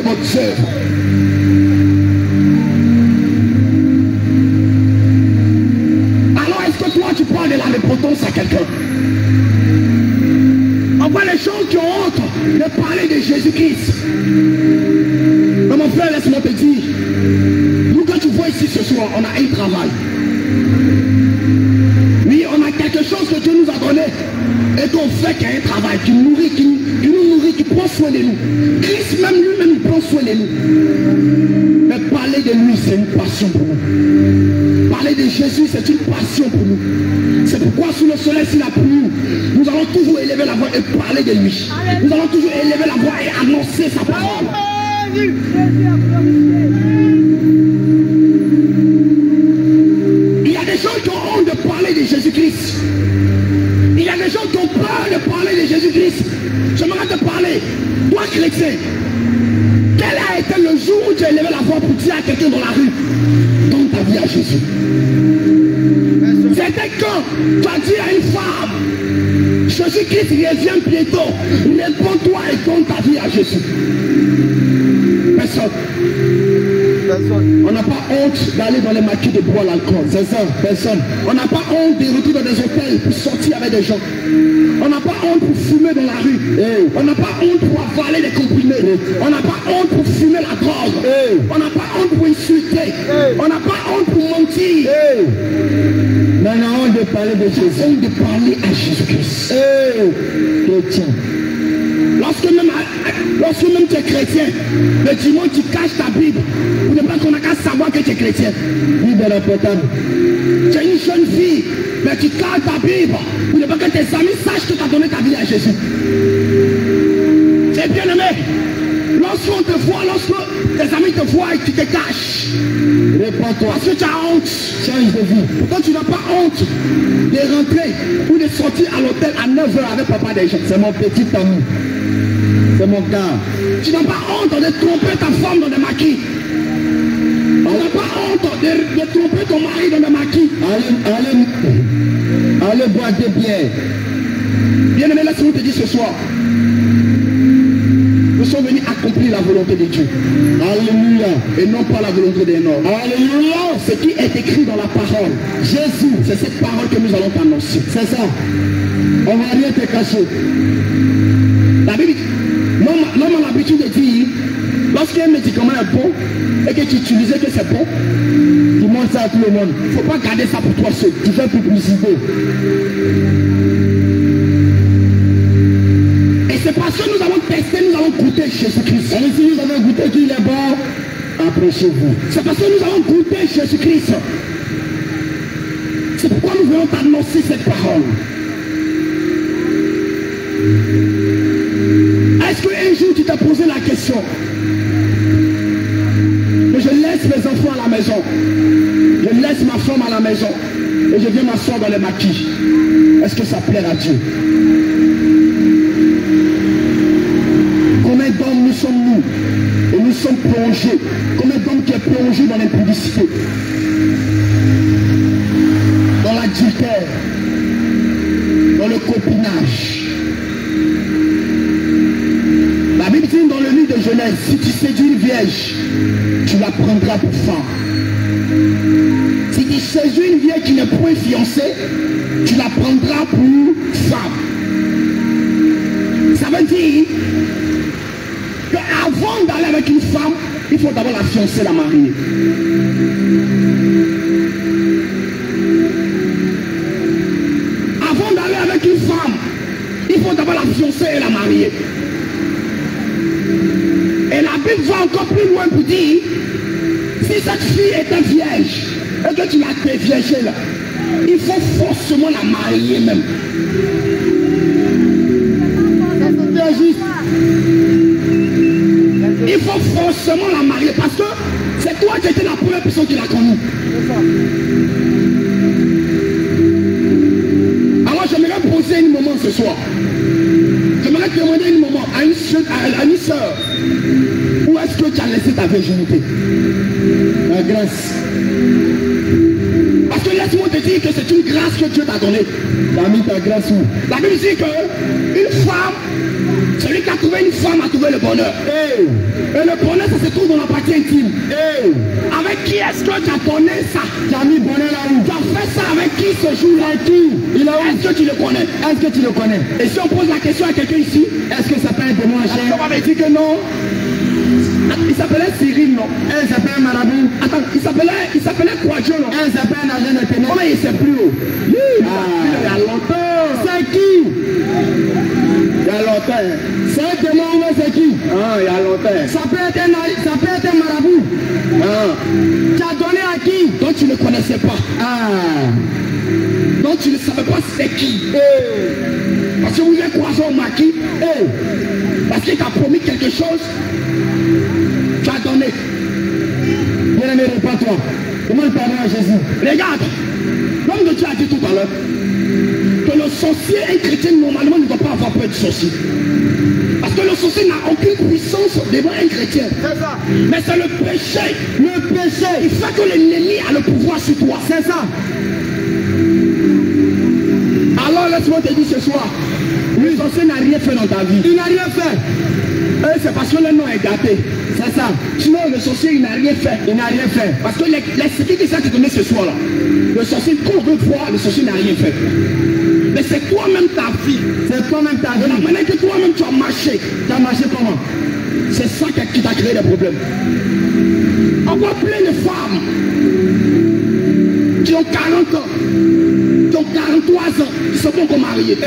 vos œuvres. Alors est-ce que toi tu parles de la repentance à quelqu'un? On voit les gens qui ont honte de parler de Jésus-Christ. Mais mon frère, laisse-moi te dire, nous quand tu vois ici ce soir, on a un travail. Oui, on a quelque chose que Dieu nous a donné et qu'on fait qu'il y a un travail qui nous nourrit, qui prend soin de nous. Christ même lui-même prend soin de nous. Mais parler de lui, c'est une passion pour nous. Parler de Jésus, c'est une passion pour nous. C'est pourquoi sous le soleil, s'il a plu, nous allons toujours élever la voix et parler de lui. Nous allons toujours élever la voix et annoncer sa parole. Il y a des gens qui ont honte de parler de Jésus-Christ. Il y a des gens qui ont peur de parler de Jésus-Christ. J'aimerais te parler, toi chrétien, quel a été le jour où tu as élevé la voix pour dire à quelqu'un dans la rue, donne ta vie à Jésus? C'était quand tu as dit à une femme, Jésus-Christ revient bientôt, réponds-toi et donne ta vie à Jésus. Personne. On n'a pas honte d'aller dans les maquis de boire l'alcool. C'est ça, personne. On n'a pas honte de retourner dans des hôtels pour sortir avec des gens. On n'a pas honte pour fumer dans la rue. On n'a pas honte pour avaler des comprimés. On n'a pas honte pour fumer la drogue. On n'a pas honte pour insulter. On n'a pas honte pour mentir. Mais on a honte de parler de Jésus. Honte de parler à Jésus-Christ. Chrétien. Lorsque même tu es chrétien, le dimanche tu caches ta Bible pour ne pas qu'on a qu'à savoir que tu es chrétien. Bible est potable. Tu es une jeune fille, mais tu caches ta Bible pour ne pas que tes amis sachent que tu as donné ta vie à Jésus. C'est bien aimé. Lorsqu'on te voit, lorsque tes amis te voient et que tu te caches, réponds-toi. Parce que tu as honte. Change de vie. Pourquoi tu n'as pas honte de rentrer ou de sortir à l'hôtel à 9 h avec papa des gens? C'est mon petit ami. C'est mon cas. Tu n'as pas honte de tromper ta femme dans des maquis. On n'a pas honte de tromper ton mari dans des maquis. Allez boire des bières. Bien aimé, laisse-moi te dire ce soir. Nous sommes venus accomplir la volonté de Dieu. Alléluia. Et non pas la volonté des hommes. Alléluia. Ce qui est écrit dans la parole. Jésus, c'est cette parole que nous allons t'annoncer. C'est ça. On ne va rien te cacher. La Bible, l'homme a l'habitude de dire, lorsqu'un médicament est bon et que tu utilisais que c'est bon, tu montres ça à tout le monde. Il ne faut pas garder ça pour toi seul. Tu fais publicité. Et c'est parce que nous avons testé, nous avons goûté Jésus-Christ. Et si nous avons goûté qu'il est bon, approchez-vous. C'est parce que nous avons goûté Jésus-Christ. C'est pourquoi nous voulons t'annoncer cette parole. Est-ce qu'un jour tu t'es posé la question que je laisse mes enfants à la maison, je laisse ma femme à la maison et je viens m'asseoir dans les maquis? Est-ce que ça plaît à Dieu? Combien d'hommes nous sommes-nous? Et nous sommes plongés. Combien d'hommes qui est plongé dans l'impudicité, dans l'adultère, dans le copinage? La Bible dit dans le livre de Genèse, si tu séduis une vierge, tu la prendras pour femme. Si tu séduis une vierge qui n'est point fiancée, tu la prendras pour femme. Ça veut dire qu'avant d'aller avec une femme, il faut d'abord la fiancer, la marier. Avant d'aller avec une femme, il faut d'abord la fiancer et la marier. Et la Bible va encore plus loin pour dire, si cette fille était vierge et que tu l'as déviergée là, il faut forcément la marier même. Il faut forcément la marier parce que c'est toi qui étais la première personne qui l'a connue. Alors j'aimerais poser un moment ce soir. J'aimerais te demander un moment à une soeur. Où est-ce que tu as laissé ta virginité? La grâce. Parce que laisse-moi te dire que c'est une grâce que Dieu t'a donnée. T'as mis ta grâce où? La Bible dit qu'une femme, Celui qui a trouvé une femme a trouvé le bonheur. Et le bonheur, ça se trouve dans la partie intime. Avec qui est-ce que tu as donné ça? Tu as mis bonheur là où? Tu as fait ça avec qui ce jour-là? Qui? Est-ce que tu le connais? Est-ce que tu le connais? Et si on pose la question à quelqu'un ici, est-ce que ça peut être témoin cher? On va dire que non. Il s'appelait Cyril, non? Elle s'appelle Marabout. Attends, il s'appelait Quadjo, non? Elle s'appelle un agent de ténèbres. Comment il sait plus haut? Il y a longtemps. C'est qui? Il y a longtemps. C'est un témoin ou c'est qui? Ah, il y a longtemps. Ça peut être un marabout. Ah. Tu as donné à qui? Donc tu ne connaissais pas. Ah. Donc tu ne savais pas c'est qui. Parce que vous êtes croisé au maquis. Parce qu'il t'a promis quelque chose. Tu as donné. Bien-aimé, réponds-toi. Demande pardon à Jésus. Regarde, l'homme de Dieu a dit tout à l'heure que le sorcier, un chrétien, normalement, ne doit pas avoir peur du sorcier. Parce que le sorcier n'a aucune puissance devant un chrétien. C'est ça. Mais c'est le péché. Le péché. Il fait que l'ennemi a le pouvoir sur toi. C'est ça. Alors laisse-moi te dire ce soir, le sorcier n'a rien fait dans ta vie. Il n'a rien fait. C'est parce que le nom est gâté. C'est ça. Sinon le sorcier il n'a rien fait. Il n'a rien fait. Parce que l'esprit qui s'est donné ce soir là, le sorcier, quand on veut voir, le sorcier n'a rien fait. Mais c'est toi-même ta vie. C'est toi-même ta vie. De la manière que toi-même tu as marché. Tu as marché comment? C'est ça qui t'a créé des problèmes. On voit plein de femmes qui ont 40 ans, qui ont 43 ans, qui sont pas encore mariées.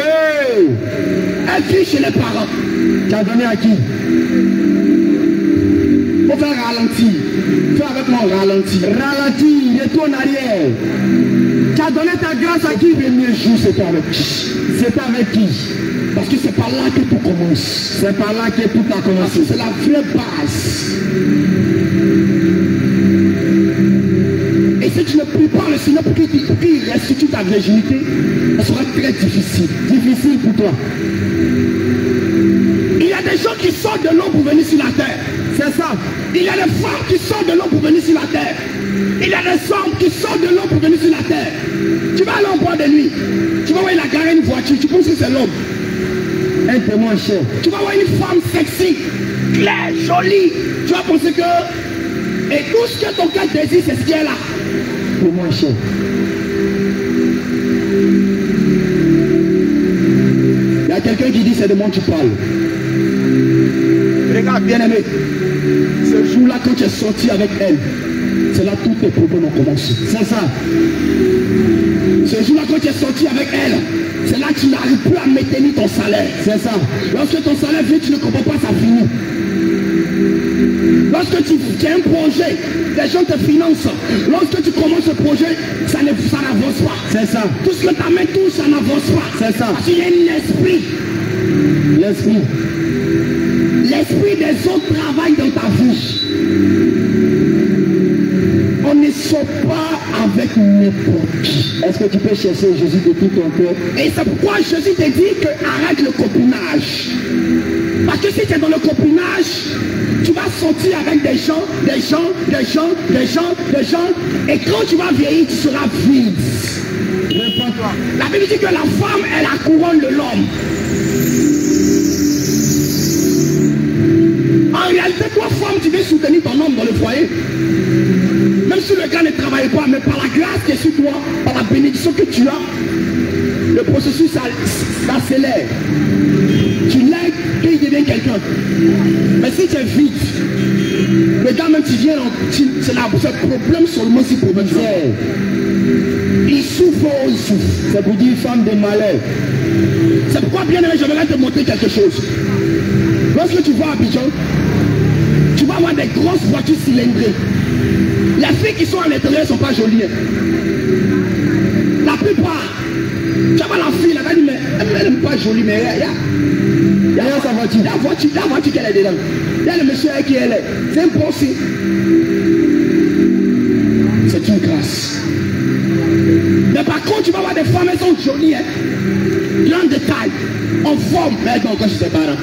Elles vivent chez les parents. Tu as donné à qui? Faut faire ralentir. Fais avec moi ralentir. Ralentir, retourne en arrière. Tu as donné ta grâce à qui? Le premier jour, c'était avec qui? C'est avec qui? Parce que c'est par là que tout commence. C'est par là que tout a commencé. C'est la vraie base. Et si tu ne pries pas le Seigneur pour qu'il restitue ta virginité, ça sera très difficile. Difficile pour toi. Il y a des gens qui sortent de l'eau pour venir sur la terre. C'est ça. Il y a des femmes qui sortent de l'eau pour venir sur la terre. Il y a des hommes qui sortent de l'eau pour venir sur la terre. Tu vas aller en bois de nuit. Tu vas voir il a garé une voiture. Tu penses que c'est l'homme. Un témoin cher. Tu vas voir une femme sexy, claire, jolie. Tu vas penser que... Et tout ce que ton cœur désire, c'est ce qui est là. Témoin cher. Il y a quelqu'un qui dit c'est de moi que tu parles. Regarde bien aimé. Ce jour-là, quand tu es sorti avec elle, c'est là que tous tes problèmes ont commencé. C'est ça. Ce jour-là, quand tu es sorti avec elle, c'est là que tu n'arrives plus à maintenir ton salaire. C'est ça. Lorsque ton salaire vient, tu ne comprends pas, ça finit. Lorsque tu as un projet, les gens te financent. Lorsque tu commences ce projet, ça n'avance pas. C'est ça. Tout ce que ta main touche, ça n'avance pas. C'est ça. Parce qu'il y a un esprit. L'esprit. L'esprit des autres travaille dans ta vie. On ne sort pas avec n'importe qui. Est-ce que tu peux chercher Jésus de tout ton cœur? Et c'est pourquoi Jésus te dit que arrête le copinage. Parce que si tu es dans le copinage, tu vas sortir avec des gens, et quand tu vas vieillir, tu seras vide. La Bible dit que la femme est la couronne de l'homme. En réalité, toi, femme, tu veux soutenir ton homme dans le foyer. Même si le gars ne travaille pas, mais par la grâce qui est sur toi, par la bénédiction que tu as, le processus s'accélère. Tu l'aides et il devient quelqu'un. Mais si tu es vide, le gars même tu viens, c'est le problème seulement si problème. Il souffre, il souffre. C'est pour dire femme de malheur. C'est pourquoi bien aimé, j'aimerais te montrer quelque chose. Lorsque tu vas à Abidjan, tu vas avoir des grosses voitures cylindrées. Les filles qui sont à l'intérieur ne sont pas jolies. La plupart, tu vas la fille, elle dit, mais elle n'est pas jolie, mais il y a sa voiture. La voiture qu'elle est dedans. Il y a le monsieur qui elle est. C'est un procès. C'est une grâce. Mais par contre, tu vas voir des femmes, elles sont jolies. Grandes de taille, en forme, mais elles sont encore chez ses parents.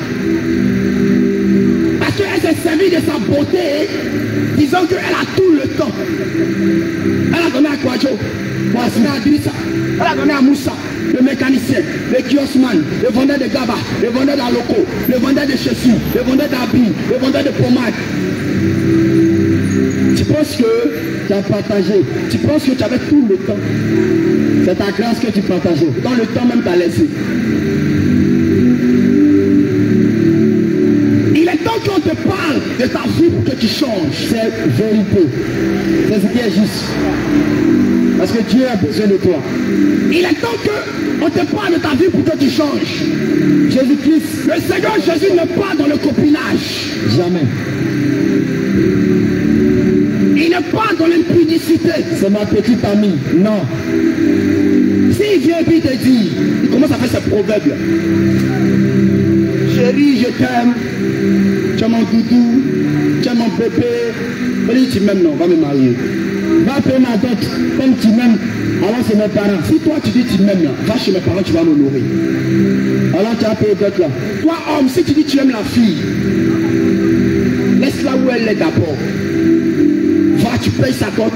Parce qu'elle s'est servie de sa beauté, disant qu'elle a tout le temps. Elle a donné à Kwadjo. Elle a Adrissa. Elle a donné à Moussa, le mécanicien, le kiosman, le vendeur de gaba, le vendeur d'aloco, le vendeur de chaussures, le vendeur d'habits, le vendeur de pommade. Tu penses que tu as partagé, tu penses que tu avais tout le temps. C'est ta grâce que tu partageais. Dans le temps même, tu as laissé. Il est temps qu'on te parle de ta vie pour que tu changes. C'est vérité. C'est ce qui est juste. Parce que Dieu a besoin de toi. Il est temps qu'on te parle de ta vie pour que tu changes. Jésus-Christ, le Seigneur Jésus n'est pas dans le copinage. Jamais. Il n'est pas dans l'impudicité. C'est ma petite amie. Non. S'il vient et te dit, il commence à faire ses proverbes. Chérie, je t'aime. Tu es mon doudou. Tu es mon bébé. Il dit, tu m'aimes, non, va me marier. Va payer ma dot comme tu m'aimes. Alors c'est mes parents. Si toi tu dis tu m'aimes là, va chez mes parents, tu vas m'honorer. Alors tu as payé dot là. Toi homme, si tu dis tu aimes la fille, laisse-la où elle est d'abord. Va, tu payes sa dot.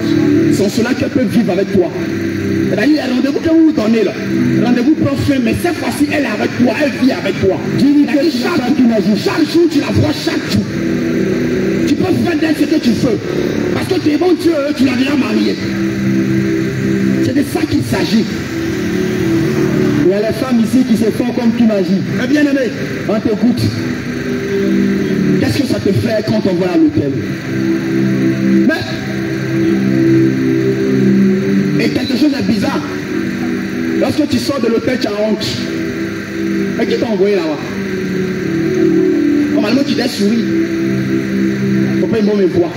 Sans cela qu'elle peut vivre avec toi. C'est-à-dire les rendez-vous que vous donnez là, rendez-vous profond, mais cette fois-ci elle est avec toi, elle vit avec toi. Chaque jour tu la vois chaque jour. Tu peux faire d'elle ce que tu veux. Parce que tu es bon Dieu, tu l'as déjà marié. C'est de ça qu'il s'agit. Il y a les femmes ici qui se font comme tu m'agis. Mais bien aimé, on t'écoute. Qu'est-ce que ça te fait quand on va à l'hôtel? Mais, et quelque chose de bizarre. Lorsque tu sors de l'hôtel, tu as honte. Mais qui t'a envoyé là-bas? Normalement, tu t'es souri. Faut pas me voir.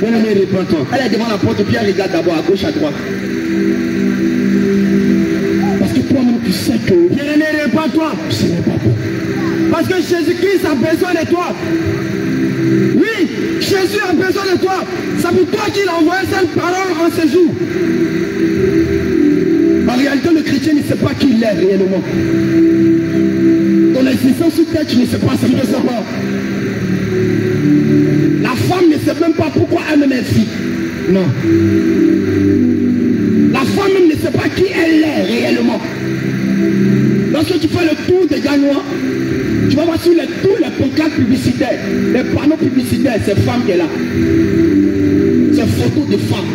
Bien aimé, réponds-toi. Elle est devant la porte et puis elle regarde d'abord à gauche, à droite. Parce que toi-même, tu sais que... Bien aimé, réponds-toi. Ce n'est pas bon. Parce que Jésus-Christ a besoin de toi. Oui, Jésus a besoin de toi. C'est pour toi qu'il a envoyé cette parole en ce jour. En réalité, le chrétien ne sait pas qui il est réellement. Ton existence sur terre, tu ne sais pas, ça ne sais pas. La femme ne sait même pas pourquoi elle même est fille. Non. La femme même ne sait pas qui elle est réellement. Lorsque tu fais le tour des Gagnois, tu vas voir sur tous les pancartes publicitaires, les panneaux publicitaires, c'est femme qui est là. C'est photos de femmes.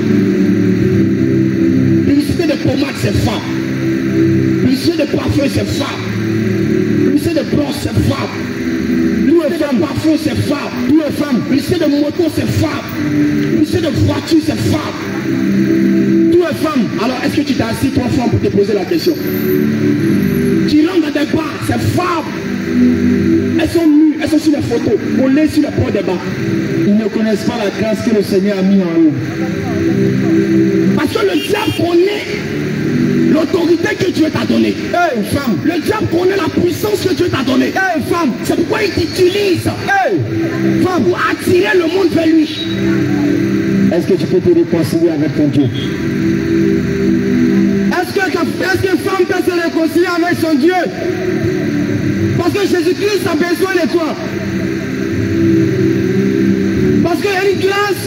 Publicité de pommade, c'est femme. Publicité de parfum, c'est femme. Publicité de blanche, c'est femme. Publicité de parfum, c'est femme. Tous les femmes. Publicité de moto, c'est femme. Publicité de voiture, c'est femme. Tous les femmes. Alors, est-ce que tu t'es assis, toi, femme, pour te poser la question? Tu rentres dans des bars, c'est femme. Elles sont nues, elles sont sur les photos, collées sur les portes des bars. Ils ne connaissent pas la grâce que le Seigneur a mis en eux. Parce que le diable connaît l'autorité que Dieu t'a donnée. Hey, femme. Le diable connaît la puissance que Dieu t'a donnée. Hey, femme. C'est pourquoi il t'utilise. Hey, femme. Pour attirer le monde vers lui. Est-ce que tu peux te réconcilier avec ton Dieu? Est-ce que femme peut se réconcilier avec son Dieu? Parce que Jésus-Christ a besoin de toi. Parce qu'il y a une grâce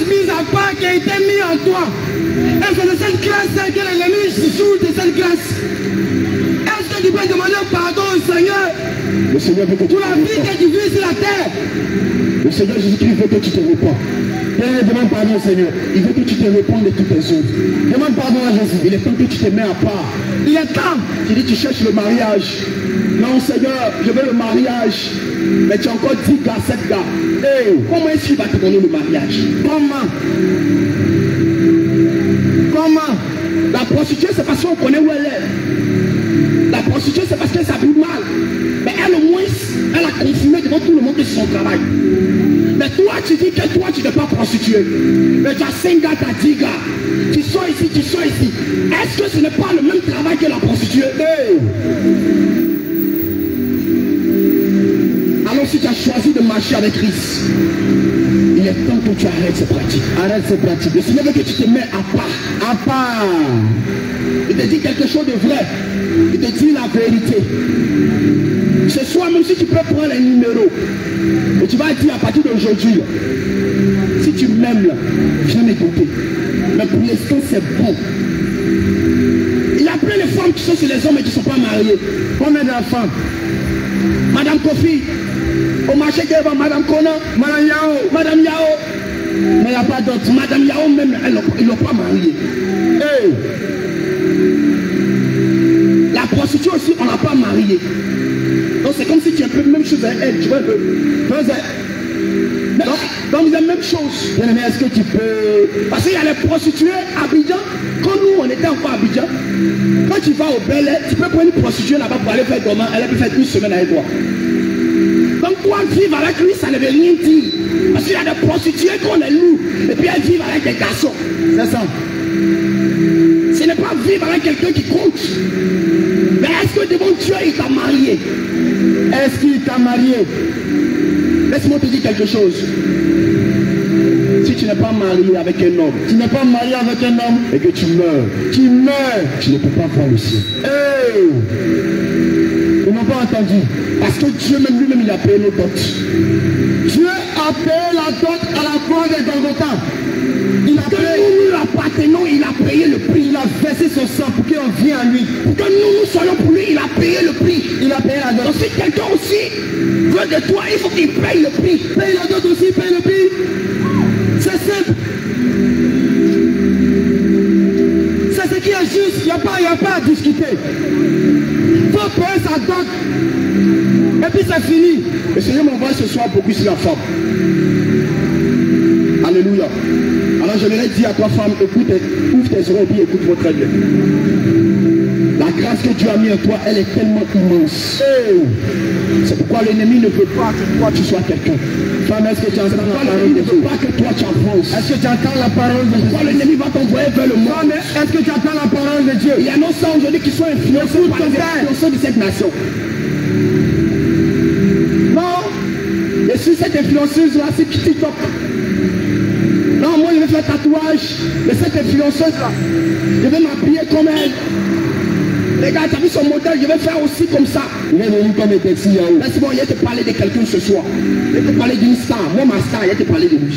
mise à part qui a été mise en toi. Et c'est de cette grâce que l'ennemi joue de cette grâce. Est-ce que tu peux demander pardon au Seigneur? Le Seigneur veut que tu te réponds. Pour la vie que tu vis sur la terre. Le Seigneur Jésus-Christ veut que tu te réponds. Demande pardon au Seigneur. Il veut que tu te répondes de toutes tes œuvres. Demande pardon à Jésus. Il est temps que tu te mets à part. Il est temps. Tu dis tu cherches le mariage. Non Seigneur, je veux le mariage. Mais tu as encore 10 gars, 7 gars. Hey, comment est-ce qu'il va te donner le mariage? Comment? La prostituée, c'est parce qu'on connaît où elle est. La prostituée, c'est parce qu'elle s'habille mal. Mais elle, au moins, elle a confirmé devant tout le monde que c'est son travail. Mais toi, tu dis que toi, tu n'es pas prostituée. Mais tu as 5 gars, tu as 10 gars. Tu sors ici, tu sors ici. Est-ce que ce n'est pas le même travail que la prostituée? Hey. Alors si tu as choisi de marcher avec Christ, il est temps que tu arrêtes ces pratiques. Arrête ces pratiques. Le Seigneur veut que tu te mets à part. À part. Il te dit quelque chose de vrai. Il te dit la vérité. Ce soir, même si tu peux prendre les numéros, et tu vas dire à partir d'aujourd'hui, Si tu m'aimes là, viens m'écouter. Mais pour l'instant, c'est bon. Il y a plein de femmes qui sont sur les hommes et qui ne sont pas mariées. Combien de femmes? Madame Kofi, au marché qui va Madame Kona, Madame Yao, Madame Yao. Mais il n'y a pas d'autres. Madame Yao même, ils ne l'ont pas mariée. Hey. La prostituée aussi, on ne l'a pas mariée. Donc c'est comme si tu as un peu la même chose avec elle. Tu vois un peu. Donc c'est la même chose. Bien aimé, est-ce que tu peux... Parce qu'il y a les prostituées à Abidjan. Quand nous, on était encore à Abidjan, quand tu vas au Bel Air, tu peux prendre une prostituée là-bas pour aller faire dormir. Elle peut faire une semaine avec toi. Donc toi, vivre avec lui, ça ne veut rien dire. Parce qu'il y a des prostituées qu'on est lourd. Et puis elles vivent avec des garçons. C'est ça. Ce n'est pas vivre avec quelqu'un qui compte. Mais est-ce que devant Dieu, il t'a marié? Est-ce qu'il t'a marié? Laisse-moi te dire quelque chose. Si tu n'es pas marié avec un homme, tu n'es pas marié avec un homme et que tu meurs, tu ne peux pas voir le ciel. Hey! Ils n'ont pas entendu. Parce que Dieu même lui-même, il a payé nos dots. Dieu a payé la dot à la croix de Golgotha. Il a payé. Nous nous appartenons, il a payé le prix. Il a versé son sang pour qu'on vienne à lui. Pour que nous soyons pour lui, il a payé le prix. Il a payé la dot. Donc si quelqu'un aussi veut de toi, il faut qu'il paye le prix. Paye la dot aussi, paye le prix. C'est simple. C'est ce qui est juste. Il n'y a pas à discuter. Il faut payer sa dot. Et puis c'est fini. Le Seigneur m'envoie ce soir beaucoup sur la femme. Alléluia. Alors j'aimerais dire à toi femme, écoute, ouvre tes oreilles et puis écoute-moi très bien. La grâce que Dieu a mis en toi, elle est tellement immense. C'est pourquoi l'ennemi ne veut pas que toi tu sois quelqu'un. Femme, est-ce que tu entends la parole de Dieu? Il ne veut pas que toi tu avances. Est-ce que tu entends la parole de Dieu? Pourquoi l'ennemi va t'envoyer vers le monde? Est-ce que tu entends la parole de Dieu? Il y a nos sangs aujourd'hui qui sont influencés par les influenceurs de cette nation. Non, je suis cette influenceuse là, c'est TikTok. Non, moi je vais faire tatouage de cette influenceuse là. Je vais m'habiller comme elle. Les gars, tu as vu son modèle, je vais faire aussi comme ça. Il est venu comme Epexi Yahoo. Laisse-moi, il va te parler de quelqu'un ce soir. Il va te parler d'une star. Moi, ma star, il va te parler de lui.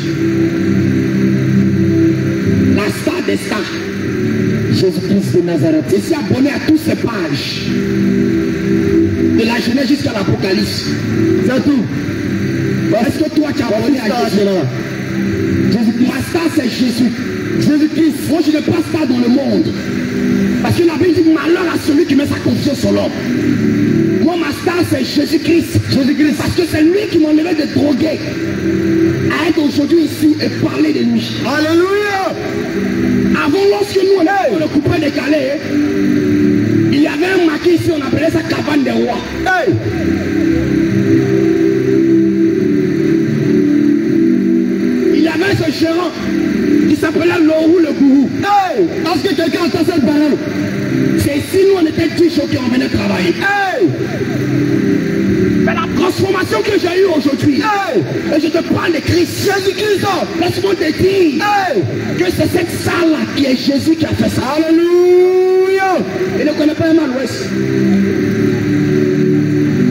La star des stars. Jésus-Christ de Nazareth. Je suis abonné à toutes ces pages. De la Genèse jusqu'à l'Apocalypse. C'est tout. Est-ce que toi tu as abonné à Jésus? Ma star c'est Jésus. Jésus-Christ. Moi je n'ai pas star dans le monde. Parce qu'il a dit malheur à celui qui met sa confiance en l'homme. Moi ma star c'est Jésus-Christ. Jésus-Christ. Parce que c'est lui qui m'a enlevé de droguer. À être aujourd'hui ici et parler de lui. Alléluia. Avant lorsque nous on était le couperet décalé, il y avait un maquis ici, on appelait ça cabane des rois. Hey! Il y avait ce gérant qui s'appelait Lorou le gourou. Hey! Est-ce que quelqu'un entend cette parole? C'est ici nous on était 10 jours qu'on venait travailler. Hey! Mais la transformation que j'ai eue aujourd'hui, hey! Et je te parle de Christ, Jésus-Christ, laisse-moi te dire, hey! Que c'est cette salle-là qui est Jésus qui a fait ça. Alléluia! Il ne connaît pas Emmanuel West.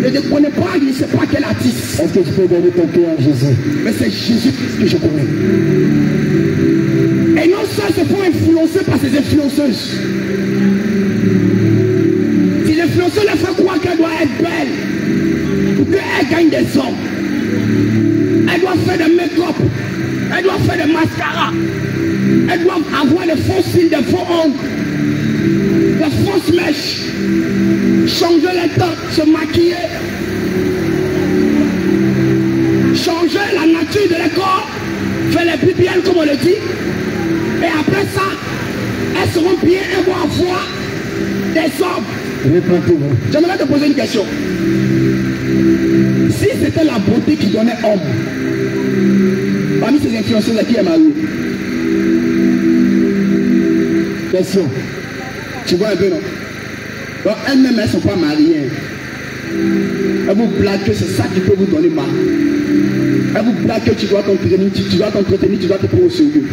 Il ne connaît pas, il ne sait pas quel artiste. Est-ce que tu peux donner ton cœur à Jésus? Mais c'est Jésus-Christ que je connais. Et non seuls se font influencer par ces influenceuses. Si l'influenceuse leur fait croire qu'elle doit être belle, pour qu'elle gagne des hommes, elle doit faire des make-up, elle doit faire des mascaras, elle doit avoir des faux cils, des faux ongles, des fausses mèches, changer les dents, se maquiller, changer la nature de leur corps, faire les BBL comme on le dit, et après ça, elles seront bien, elles vont avoir des hommes. J'aimerais te poser une question. Si c'était la beauté qui donnait homme, parmi ces influenceuses à qui est mariée? Question. Tu vois un peu, non? Donc elles-mêmes, elles ne sont pas mariées. Elles vous blaguent que c'est ça qui peut vous donner mal. Elles vous blaguent que tu dois t'entretenir, tu dois te prendre au sérieux.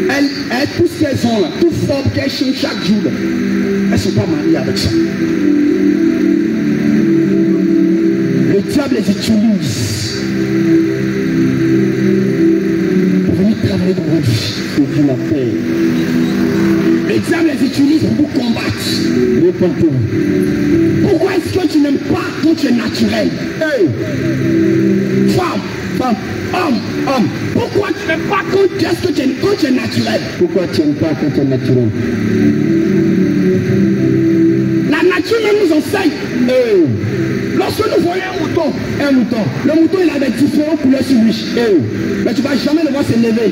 Elles, tout ce qu'elles ont là, tout forme qu'elles changent chaque jour, elles ne sont pas mariées avec ça. Le diable les utilise les utilisent pour combattre. Pourquoi est-ce que tu n'aimes pas quand tu es naturel? Hey. Femme, homme. Pourquoi tu n'aimes pas quand tu es naturel? Pourquoi tu n'aimes pas quand tu es naturel? La nature même nous enseigne. Hey. Lorsque nous voyons un mouton, le mouton il a des différentes couleurs sur lui. Hey. Mais tu ne vas jamais le voir se lever.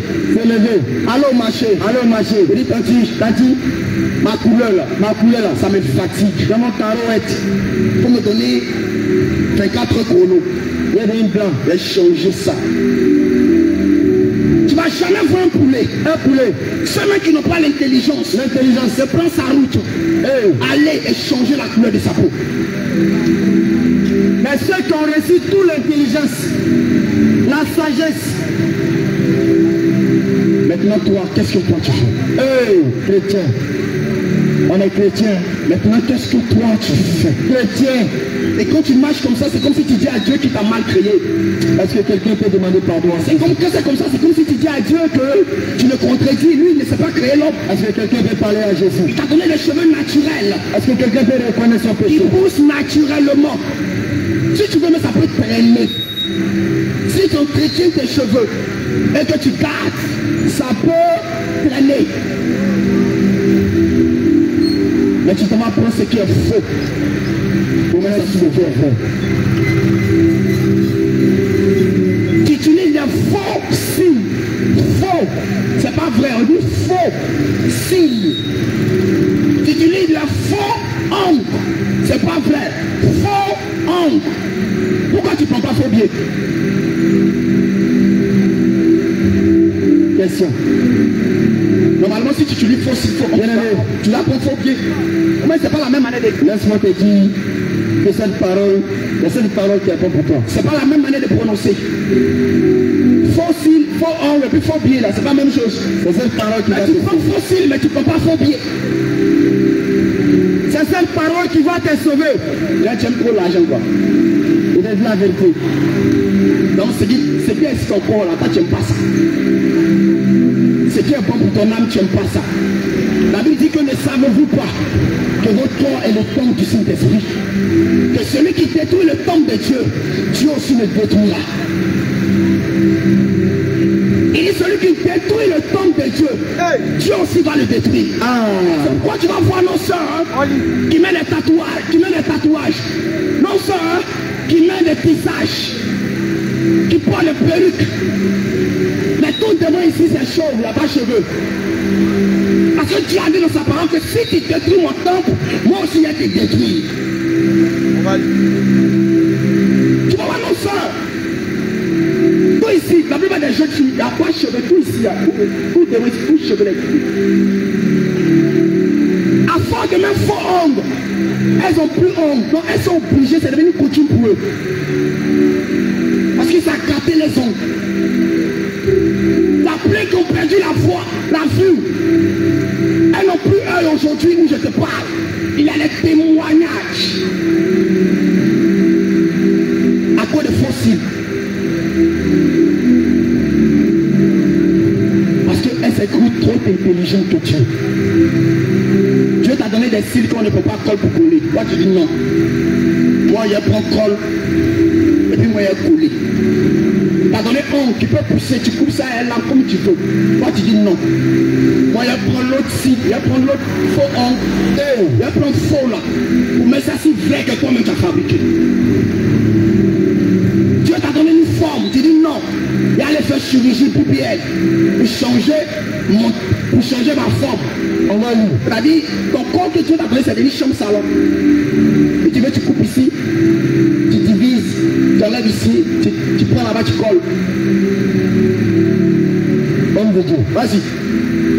Allez au marché. Il dit, Tanti, ma couleur là, ça me fatigue. Dans mon tarouette, il faut me donner 24 chronos. Il y a une blanc, je vais changer ça. Tu ne vas jamais voir un poulet. Ceux qui n'ont pas l'intelligence se prend sa route. Aller et changer la couleur de sa peau. Mais ceux qui ont reçu toute l'intelligence, la sagesse. Maintenant toi, qu'est-ce que toi tu fais? Chrétien. On est chrétien. Maintenant, qu'est-ce que toi tu fais? Chrétien. Et quand tu marches comme ça, c'est comme si tu dis à Dieu qui t'a mal créé. Est-ce que quelqu'un peut demander pardon? C'est comme si tu dis à Dieu que tu le contredis. Lui, il ne sait pas créer l'homme. Est-ce que quelqu'un peut parler à Jésus? Il t'a donné les cheveux naturels. Est-ce que quelqu'un peut reconnaître son péché? Il pousse naturellement. Si tu veux, mais ça peut te traîner. Si tu entretiens tes cheveux et que tu gardes, ça peut traîner. Mais tu t'en apprends ce qui est faux. Pour mettre ça sur le vrai. Tu utilises des faux signes. Faux. C'est pas vrai, on dit faux signes. Tu utilises des faux ongles. C'est pas vrai. Faux ongles. Pourquoi tu ne prends pas faux biais? Question. Normalement, si tu utilises faux signes, tu dois prendre faux biais. Mais c'est pas la même année de... Laisse-moi te dire que cette parole qui est bonne pour toi. C'est pas la même manière de prononcer. Faux cils, faux ongles et puis faux biais là, c'est pas la même chose. C'est cette parole qui va te... Tu prends faux cils, mais tu ne prends pas faux biais. C'est cette parole qui va te sauver. Là, tu aimes trop l'argent quoi. Il est la vérité. Donc, ce qui est sur ton corps là, toi tu n'aimes pas ça. Ce qui est bon pour ton âme, tu n'aimes pas ça. La Bible dit que ne savez-vous pas que votre corps est le temple du Saint-Esprit? Que celui qui détruit le temple de Dieu, Dieu aussi le détruira. Il dit celui qui détruit le temple de Dieu, Dieu aussi va le détruire. C'est pourquoi tu vas voir nos soeurs qui mettent des tatouages, nos soeurs qui mettent des tissages, qui portent des perruques. Mais tout devant ici c'est chauve, il n'y a pas cheveux. Parce que Dieu a dit dans sa parole que si tu détruis mon temple, moi aussi je vais te détruire. Tu vas voir nos soeurs. Tout ici, la plupart des jeunes filles, il n'y a pas de cheveux, tout ici, tout devant ici, tout cheveux. À force de mettre faux ongles, elles n'ont plus ongles. Donc elles sont obligées, c'est devenu coutume pour eux. Parce qu'ils ont gâté les ongles. La plaie qui ont perdu la voix, la vue. Elles n'ont plus œil aujourd'hui où je te parle. Il y a les témoignages. À cause de fossiles. Parce qu'elles se trouvent trop intelligentes que Dieu. Dieu t'a donné des cils qu'on ne peut pas coller pour coller. Toi tu dis non. Moi je prends colle. Et puis moi je coller. T'as donné un qui peut pousser, tu coupes ça et là comme tu veux. Toi tu dis non. Moi je prends l'autre cil, je prends l'autre faux ongle, je prends faux là. Pour mettre ça si vrai que toi-même tu as fabriqué. Dieu t'a donné une forme, tu dis non. Et aller faire chirurgie pubienne pour changer ma forme. On va où? C'est-à-dire, ton corps que Dieu t'a donné, c'est devenu chambre salon. Et tu veux, tu coupes ici, tu divises, tu enlèves ici, tu prends là-bas, tu colles. Homme de Dieu. Vas-y.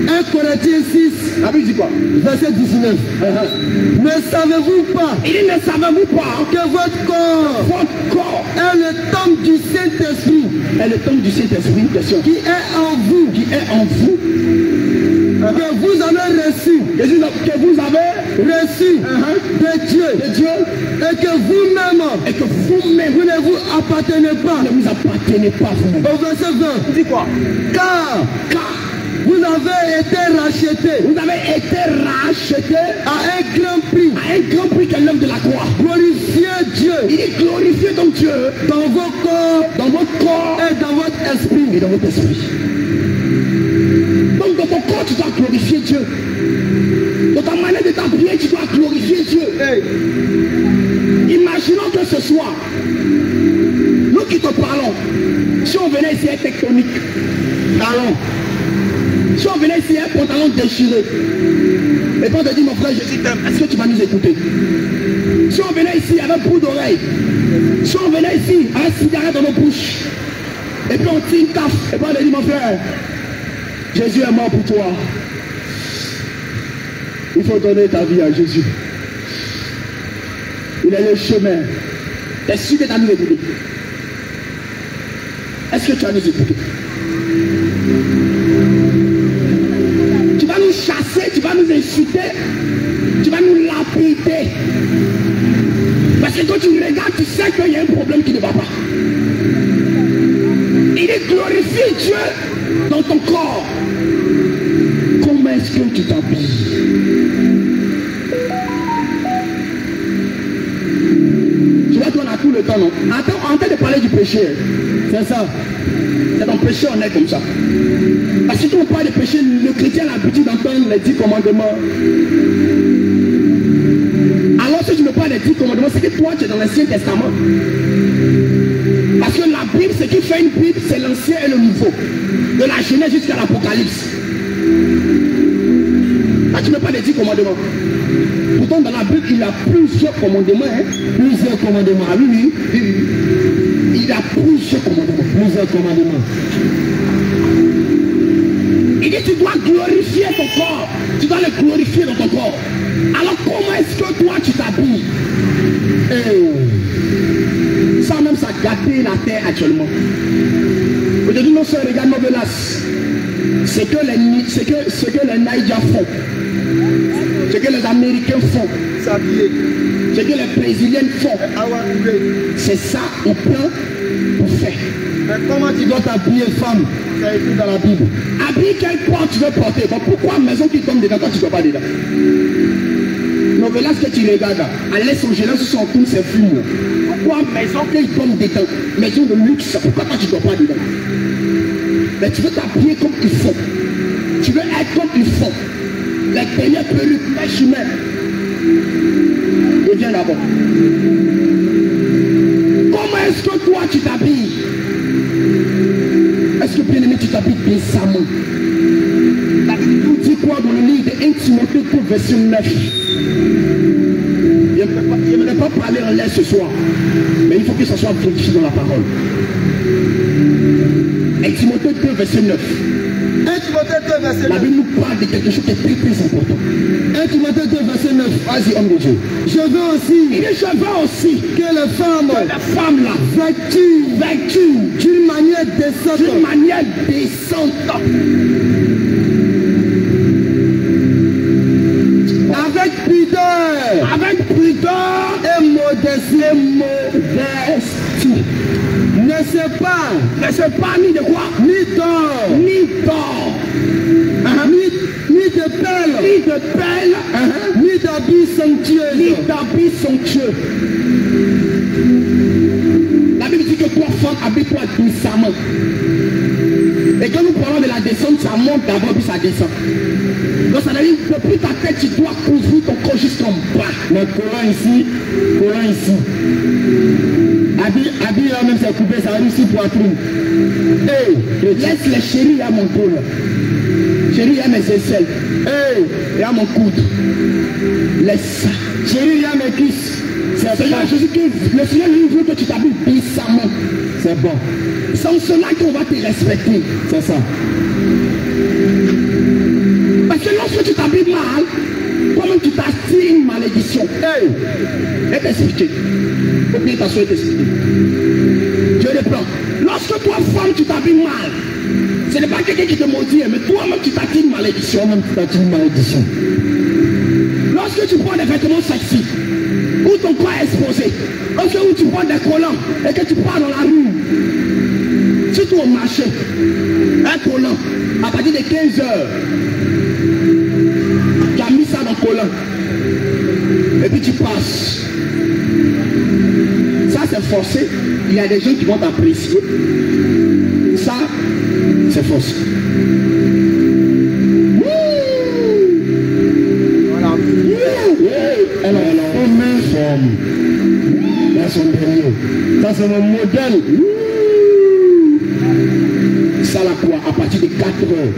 1 Corinthiens 6, la Bible dit quoi? Verset 19. Ne savez-vous pas? Il dit ne savez-vous pas que votre corps est le temple du Saint-Esprit. Est le temple du Saint-Esprit, question. Qui est en vous. Qui est en vous. Que vous avez reçu. Que vous avez reçu de Dieu. Et que vous-même. Vous ne vous appartenez pas. Ne vous appartenez pas vous-même. Au verset 20. Il dit quoi? Car Vous avez été racheté. Vous avez été racheté À un grand prix. à un grand prix qu'est l'œuvre de la croix. Glorifiez Dieu. Il est glorifié donc Dieu Dans vos corps. dans votre corps Et dans votre esprit. et dans votre esprit. Donc dans ton corps, tu dois glorifier Dieu. Dans ta manière de t'habiller, tu dois glorifier Dieu. Hey. Imaginons que ce soir, nous qui te parlons, si on venait ici un tectonique, allons. Si on venait ici un pantalon déchiré, et puis on te dit mon frère Jésus t'aime, est-ce que tu vas nous écouter? Si on venait ici avec bout d'oreille, si on venait ici avec un cigarette dans nos bouches, et puis on tire une taf, et puis on te dit mon frère, Jésus est mort pour toi. Il faut donner ta vie à Jésus. Il est le chemin. T'es sûr que tu as nous écouté? Est-ce que tu as nous écouté? Tu vas nous chasser, tu vas nous insulter, tu vas nous lapider. Parce que quand tu regardes, tu sais qu'il y a un problème qui ne va pas. Il est glorifié Dieu dans ton corps. Comment est-ce que tu t'habilles? Tu vois qu'on a tout le temps, non? Attends, en train de parler du péché. C'est ça. C'est ton péché, on est comme ça. Parce que quand on parle de péché, le chrétien a l'habitude d'entendre les 10 commandements. Alors si tu me parles des 10 commandements, c'est que toi tu es dans l'Ancien Testament. Parce que la Bible, ce qui fait une Bible, c'est l'Ancien et le Nouveau. De la Genèse jusqu'à l'Apocalypse. Là, tu me parles des 10 commandements. Pourtant, dans la Bible, il y a plusieurs commandements. Hein? Plusieurs commandements. Ah, oui. Il y a plusieurs commandements. Plusieurs commandements. Il dit tu dois glorifier ton corps. Tu dois le glorifier dans ton corps. Alors comment est-ce que toi tu t'habilles? Ça même ça gâté la terre actuellement. Aujourd'hui nos soeurs regardent nos menaces. C'est que les Naïdjas font. Ce que les Américains font. S'habiller. Ce que les Brésiliennes font. C'est ça on prend pour faire. Mais comment tu dois t'habiller, femme? C'est écrit dans la Bible. Habille quelle porte tu veux porter? Donc pourquoi maison qui tombe dedans, toi tu ne dois pas dedans? Novelas que tu regardes, à l'aise au gênant sur son tour, c'est fou. Pourquoi maison qui tombe dedans? Maison de luxe, pourquoi toi tu ne dois pas dedans? Mais tu veux t'habiller comme il faut. Tu veux être comme il faut. Les dernières perruques, les chemins. Et viens d'abord. Comment est-ce que toi tu t'habilles? Est-ce que bien aimé tu t'habilles décemment? La Bible nous dit quoi dans le livre de 1 Timothée 2, verset 9? Je n'aimerais pas parler en l'air ce soir, mais il faut que ça soit vérifié dans la parole. 1 Timothée 2, verset 9. 1 Timothée 2, verset 9. La Bible nous parle de quelque chose qui est très très important. 1 Timothée 2, verset 9. Vas-y, homme de Dieu. Je veux aussi Il dit, je veux aussi que les femmes là, vêtues d'une manière décente. D'une manière décente. Avec pudeur. Avec pudeur Et modestie. Ne sais pas ni de quoi? ni d'or. Ni d'or. Ni de perles. Ni de perles. Ni d'habits somptueux. Ni d'habits somptueux. La Bible dit que toi, femme, habille-toi décemment. Et quand nous parlons de la descente, ça monte d'abord puis ça descend. Donc ça veut dire que depuis ta tête, tu dois couvrir ton corps jusqu'en bas. Le Coran ici. Habille là même c'est coupé, ça arrive ici poitrine. Laisse les chéris à mon dos là. Chérie, il y a mes aisselles. Il y a mon coude. Laisse ça. Chérie, il y a mes cuisses. Seigneur Jésus, le Seigneur lui veut que tu t'habilles puissamment. C'est bon. Sans cela qu'on va te respecter. C'est ça. Parce que lorsque tu t'habilles mal, toi-même tu t'attires une malédiction. Et t'expliquer. Faut bien t'assurer t'expliquer. Je reprends. Lorsque toi, femme, tu t'habilles mal, ce n'est pas quelqu'un qui te maudit, mais toi-même tu t'attires une malédiction. Lorsque tu prends des vêtements sexy, où ton corps est exposé, lorsque tu prends des collants et que tu pars dans la rue, si surtout au marché, un collant, à partir de 15 heures, tu as mis ça dans le collant, et puis tu passes. Ça c'est forcé, il y a des gens qui vont t'apprécier. Ça, c'est forcé. Voilà. Elle a une même forme. Dans son dernier. Ça c'est mon modèle. Ça la quoi à partir de 4 heures.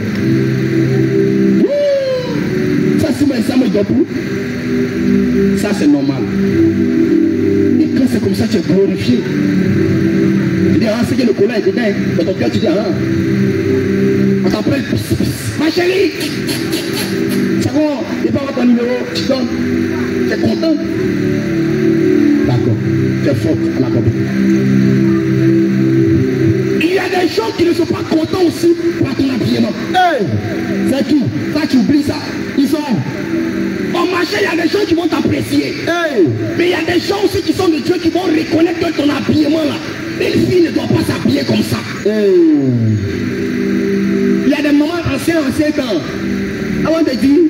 Ça c'est ça me doit plus. Ça c'est normal. Et quand c'est comme ça, tu es glorifié. Tu dis, ah, c'est que le collant est dedans. Dans ton cœur, tu dis, ah. On t'appelle, ma chérie. C'est bon, il n'y a pas ton numéro, tu donnes. Tu es content. D'accord. Tu es fort à la compagnie. Il y a des gens qui ne sont pas contents aussi par ton habillement. Hey, c'est qui? Ça, tu oublies ça. Ils sont. Au marché, il y a des gens qui vont t'apprécier. Hey. Mais il y a des gens aussi qui sont de Dieu qui vont reconnaître que ton habillement là. Une fille ne doit pas s'habiller comme ça. Hey. Il y a des moments anciens temps. Avant de dire,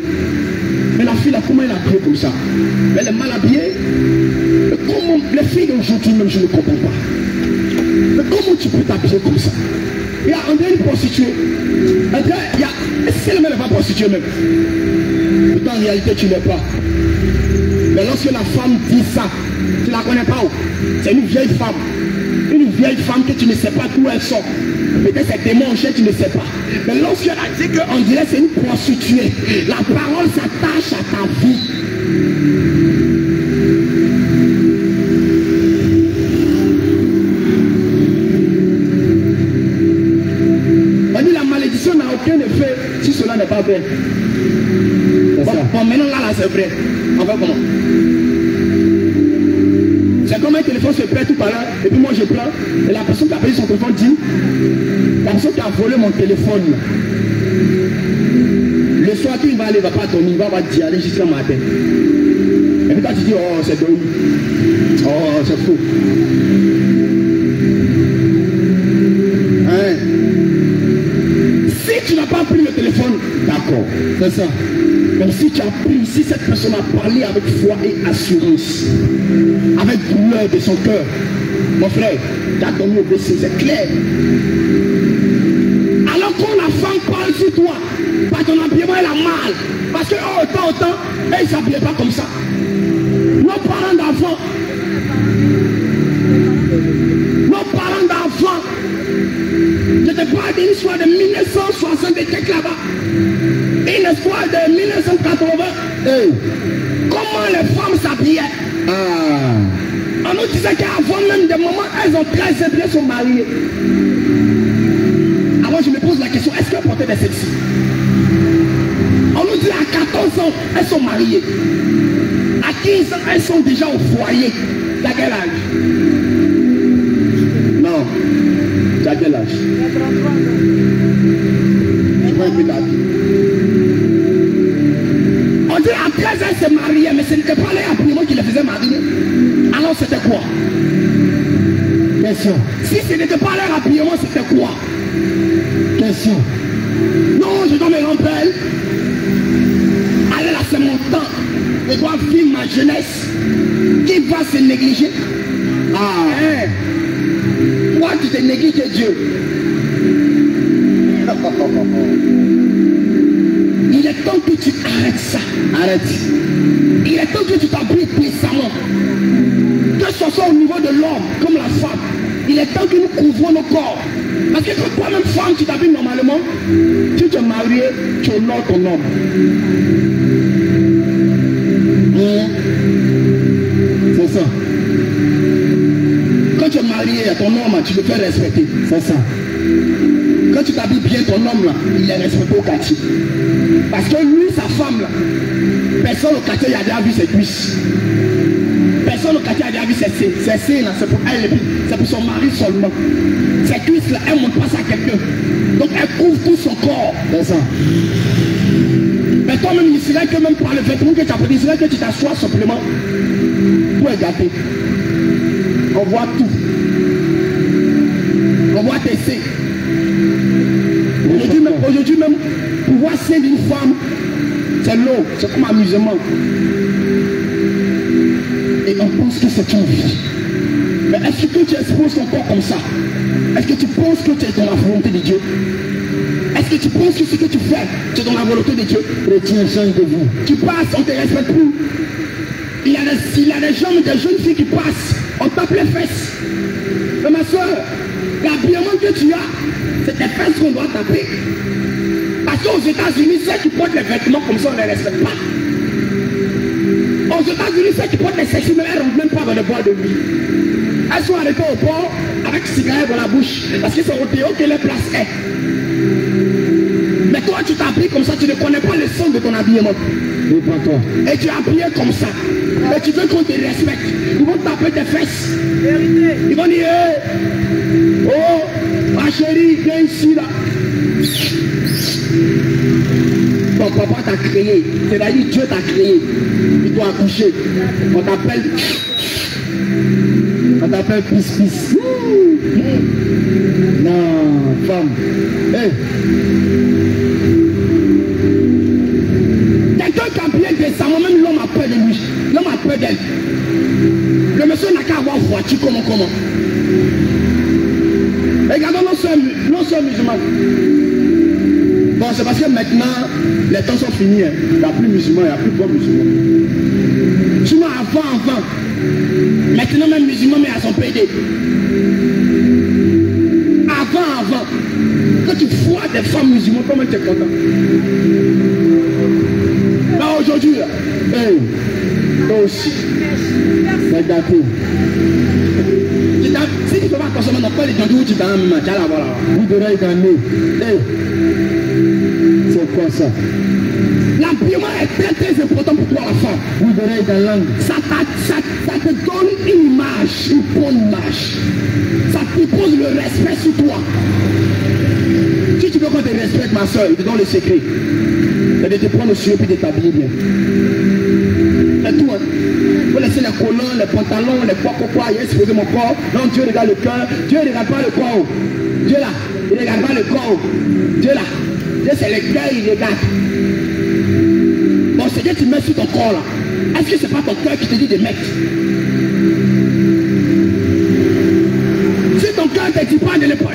mais la fille là, comment elle a pris comme ça? Elle est mal habillée. Mais comment les filles d'aujourd'hui même, je ne comprends pas. Mais comment tu peux t'habiller comme ça? Il y a une prostituée. Il y a. C'est le même pas prostituée même. Pourtant en réalité tu n'es pas. Mais lorsque la femme dit ça, tu ne la connais pas où? C'est une vieille femme. Une vieille femme que tu ne sais pas d'où elle sort. Peut-être c'est démangé, tu ne sais pas. Mais lorsqu'elle a dit qu'on dirait c'est une prostituée, la parole s'attache à ta vie. On dit la malédiction n'a aucun effet si cela n'est pas vrai. Bon, maintenant là c'est vrai. On va comment? C'est comme un téléphone se perd tout à l'heure, et puis moi je prends, et la personne qui a payé son téléphone dit, la personne qui a volé mon téléphone, le soir il va aller, il va pas dormir, il va dire aller jusqu'à matin. Et puis quand tu dis, oh c'est de où? Oh c'est faux. Hein? Si tu n'as pas pris le téléphone, d'accord, c'est ça. Donc si tu as pris, si cette personne a parlé avec foi et assurance, avec douleur de son cœur, mon frère, tu as dormi au WC, c'est clair. Alors quand la femme parle sur toi, par ton habillement elle a mal, parce que autant, elle ne s'habillait pas comme ça. Nos parents d'enfants, je te parle d'une histoire de 1960 et quelques là-bas. Une histoire de 1980. Hey. Comment les femmes s'habillaient? On nous disait qu'avant même des moments, elles ont 13 ans, elles sont mariées. Alors je me pose la question, est-ce qu'elles portaient des sexy? On nous dit à 14 ans, elles sont mariées. À 15 ans, elles sont déjà au foyer. T'as quel âge? Non. T'as quel âge? Je vois un peu ta vie. On dit à 13 ans, c'est marié, mais ce n'était pas les habillements qui les faisaient marier. Alors c'était quoi? Question. Si ce n'était pas leur habillement, c'était quoi? Question. Non, je dois me rappeler. Allez là, c'est mon temps. Je dois vivre ma jeunesse. Qui va se négliger? Ah. Hein? Toi, tu te négliges Dieu. Il est temps que tu arrêtes ça. Arrête. Il est temps que tu t'habilles puissamment. Que ce soit au niveau de l'homme comme la femme. Il est temps que nous couvrons nos corps. Parce que quand toi-même femme tu t'habilles normalement, tu te maries, tu honores ton homme. C'est ça. Quand tu es marié à ton homme, tu le fais respecter. C'est ça. Quand tu t'habilles bien ton homme là, il est respecté au quartier. Parce que lui, sa femme là, personne au quartier a déjà vu ses cuisses. Personne au quartier a déjà vu ses seins là, c'est pour elle, c'est pour son mari seulement. Ses cuisses là, elle ne montre pas ça à quelqu'un. Donc elle couvre tout son corps. C'est ça. Mais toi-même, il serait que même par le vêtement que tu as pris, il serait que tu t'assois simplement pour regarder. On voit tout. On voit tes seins. Aujourd'hui même, pouvoir saindre une femme, c'est l'eau, c'est comme amusement. Et on pense que c'est une vie. Mais est-ce que tu exposes ton corps comme ça? Est-ce que tu penses que tu es dans la volonté de Dieu? Est-ce que tu penses que ce que tu fais, tu es dans la volonté de Dieu? Chrétien, change de vie. Tu passes, on ne te respecte plus. Il y a des gens, des jeunes filles qui passent, on tape les fesses. Mais ma soeur, l'habillement que tu as, c'est tes fesses qu'on doit taper. Parce qu'aux États-Unis, ceux qui portent les vêtements comme ça, on ne les respecte pas. Aux États-Unis, ceux qui portent les sexy, mais elles ne rentrent même pas dans le bois de nuit. Elles sont arrêtées au port avec cigarette dans la bouche. Parce que c'est au théo que les places est. Mais toi, tu t'habilles comme ça, tu ne connais pas le son de ton habillement. Oui, pas toi. Et tu es habillé comme ça. Et tu veux qu'on te respecte. Ils vont taper tes fesses. Ils vont dire, hey, oh, ma chérie, viens ici là. Ton papa t'a créé. C'est-à-dire Dieu t'a créé. Il doit accoucher. On t'appelle. On t'appelle pis-pis. Non, femme. Hey. Quelqu'un qui a bien décemment, même l'homme a peur de lui. L'homme a peur d'elle. Le monsieur n'a qu'à avoir voiture comment. Regardons nos soeurs musulmanes. Bon, c'est parce que maintenant, les temps sont finis. Hein. Il n'y a plus musulmans, il n'y a plus de bons musulmans. Sinon, avant. Maintenant, même musulmans, mais à son PD. Avant. Quand tu vois des femmes musulmanes, comment tu es content? Là, aujourd'hui, là, hey, toi aussi, c'est gâté. Si tu ne peux pas consommer, on pas les gens où tu t'en as, tu as la voilà. Vous devez gagner. Hey. C'est quoi ça? L'habillement est très très important pour toi, la femme. Vous devez dans la langue. Ça te donne une image, une bonne image. Ça te pose le respect sur toi. Si tu veux qu'on te respecte, ma soeur, il te donne le secret. C'est de te prendre au sujet et de t'habiller bien. C'est tout, hein. Vous laissez les collants, les pantalons, les quoi, il a exposé mon corps. Non, Dieu regarde le cœur. Dieu ne regarde pas le corps. Dieu là, il ne regarde pas le corps. Dieu là, Dieu c'est le cœur, il regarde. Bon, c'est que tu mets sur ton corps là. Est-ce que c'est pas ton cœur qui te dit de mettre? Si ton cœur ne te dit pas de mettre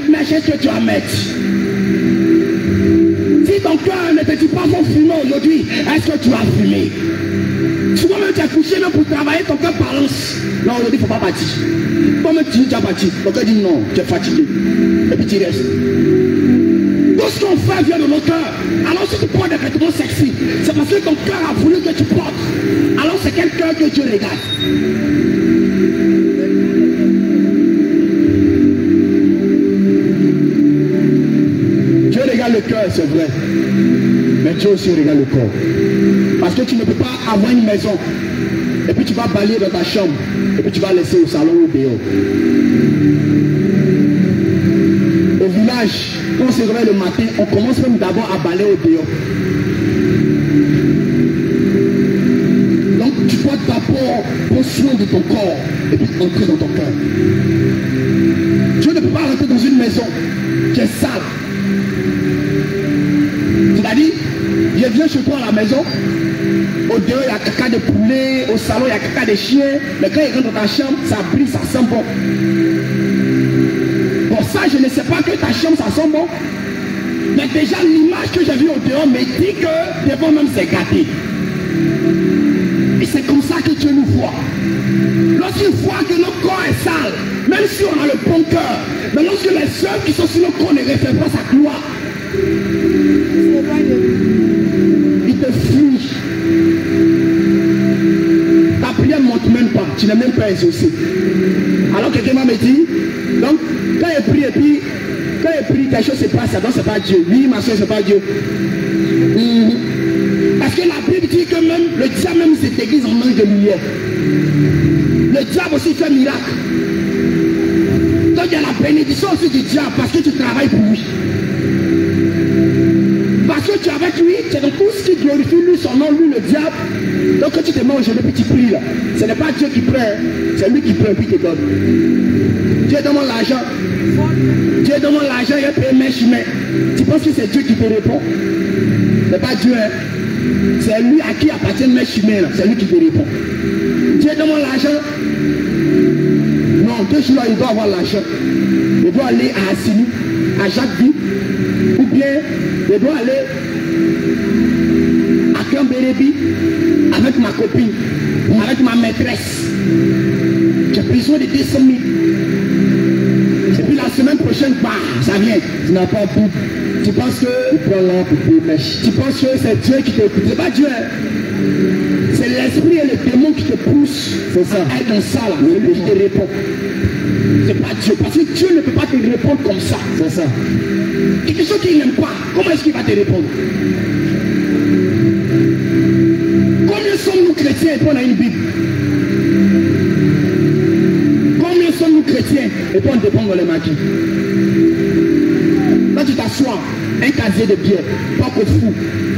les choses que tu vas mettre. Si ton cœur ne te dit pas faut fumer aujourd'hui, est-ce que tu vas fumer? Souvent même tu as couché même pour travailler, ton cœur balance. Non, aujourd'hui il ne faut pas partir. Toi-même tu as parti. Ton cœur dit non, tu es fatigué. Et puis tu restes. Tout ce qu'on fait vient de nos cœurs. Alors si tu portes des vêtements sexy, c'est parce que ton cœur a voulu que tu portes. Alors c'est quel cœur que Dieu regarde? Dieu regarde le cœur, c'est vrai. Mais Dieu aussi regarde le corps. Parce que tu ne peux pas avoir une maison et puis tu vas balayer dans ta chambre et puis tu vas laisser au salon ou dehors. Au village, quand on se réveille le matin, on commence même d'abord à balayer au dehors. Donc tu dois d'abord prendre soin de ton corps et puis entrer dans ton cœur. Dieu ne peut pas rentrer dans une maison qui est sale. C'est-à-dire, il vient chez toi à la maison, au dehors il y a caca de poulet, au salon il y a caca de chien, mais quand il rentre dans ta chambre, ça brille, ça sent bon. Pour ça, je ne sais pas que ta chambre ça sent bon, mais déjà l'image que j'ai vue au dehors me dit que devant même c'est gâté. Et c'est comme ça que Dieu nous voit. Lorsqu'il voit que notre corps est sale, même si on a le bon cœur, mais lorsque les œuvres qui sont sur notre corps ne reflètent pas sa gloire, il te fuit. Ta prière ne monte même pas, tu n'es même pas exaucé. Alors quelqu'un m'a dit, donc quand il prie et puis quand il prie, quelque chose se passe, donc c'est pas Dieu. Oui, ma soeur, c'est pas Dieu. Parce que la Bible dit que même le diable même se déguise en ange de lumière. Le diable aussi fait miracle. Donc il y a la bénédiction aussi du diable parce que tu travailles pour lui. Parce que tu es avec lui, c'est dans tout ce qui glorifie lui son non, lui, le diable. Donc quand tu te mets au genou et tu pries là, ce n'est pas Dieu qui prend, c'est lui qui prend et puis te donne. Dieu demande l'argent. Dieu demande l'argent, il a payé mes chemins. Tu penses que c'est Dieu qui te répond? Ce n'est pas Dieu, hein. C'est lui à qui appartient mes chemins là, c'est lui qui te répond. Dieu demande l'argent. Non, 2 jours là, il doit avoir l'argent. Il doit aller à Assini, à Jacques-Vie, ou bien il doit aller à Cambérébi avec ma copine, avec ma maîtresse. J'ai besoin de 200 000. Et puis la semaine prochaine, bah, ça vient. Tu n'as pas tout. Tu penses que tu penses que c'est Dieu qui t'écoute. C'est pas Dieu. Hein? C'est l'esprit et le démon qui te poussent à être dans ça là. C'est lui qui te répond. C'est pas Dieu. Parce que Dieu ne peut pas te répondre comme ça. C'est ça. Quelque chose qu'il n'aime pas, comment est-ce qu'il va te répondre? Combien sommes-nous chrétiens et puis on a une Bible? Combien sommes-nous chrétiens et puis on dépend dans les maquis? Quand tu t'assois, un casier de bière, pas qu'au fou,